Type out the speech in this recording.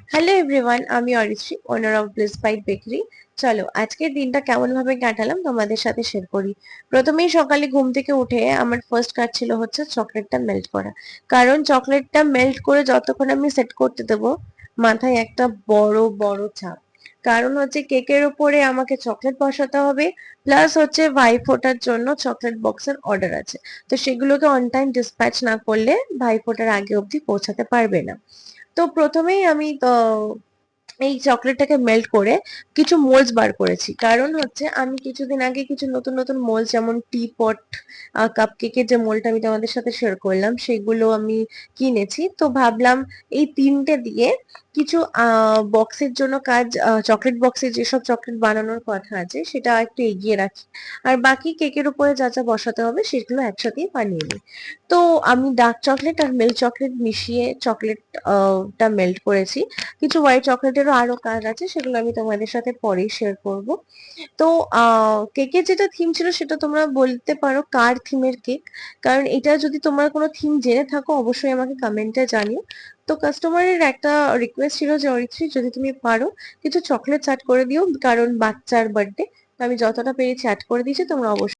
Hello everyone, আমি Aritri, owner of Bliss Bite bakery. চলো আজকের দিনটা কেমন ভাবে কাটালাম তোমাদের সাথে শেয়ার করি। প্রথমেই সকালে ঘুম থেকে উঠে আমার ফার্স্ট কাজ ছিল হচ্ছে চকলেটটা মেল্ট করা। কারণ চকলেটটা মেল্ট করে যতক্ষণ আমি সেট করতে দেবো, মাথায় একটা বড় বড় চাপ। কারণ হচ্ছে কেকের উপরে আমাকে চকলেট বসাতে হবে, প্লাস হচ্ছে ভাই ফোটার জন্য চকলেট বক্সের অর্ডার আছে। তো সেগুলোকে অন টাইম ডিসপ্যাচ না করলে ভাই ফোটার আগে অবধি পৌঁছাতে পারবে না। তো প্রথমেই আমি তো এই চকলেটটাকে মেল্ট করে কিছু মোল্ডস বার করেছি। কারণ হচ্ছে আমি কিছুদিন আগে কিছু নতুন নতুন মোল্ডস, যেমন টি পট, কাপকেকের যে মোল্ডটা আমি তোমাদের সাথে শেয়ার করলাম, সেগুলো আমি কিনেছি। তো ভাবলাম এই তিনটে দিয়ে কিছু বক্সের জন্য কাজ, চকলেট বক্সের যেসব চকলেট বানানোর কথা আছে সেটা একটু এগিয়ে রাখি, আর বাকি কেকের উপরে যা যা বসাতে হবে সেগুলো একসাথেই বানিয়ে নিই। তো আমি ডার্ক চকলেট আর মিল্ক চকলেট মিশিয়ে চকলেটটা মেল্ট করেছি। কিছু হোয়াইট চকলেটেরও আরো কাজ আছে, সেগুলো আমি তোমাদের সাথে পরেই শেয়ার করব। তো কেকের যেটা থিম ছিল সেটা তোমরা বলতে পারো কার থিমের কেক। কারণ এটা যদি তোমরা কোনো থিম জেনে থাকো অবশ্যই আমাকে কমেন্টে জানিও। তো কাস্টমারের একটা রিকোয়েস্ট ছিল যে অরিত্রী, যদি তুমি পারো কিছু চকলেট অ্যাড করে দিও, কারণ বাচ্চার বার্থডে। আমি যতটা পেরেছি অ্যাড করে দিয়েছি, তোমরা অবশ্যই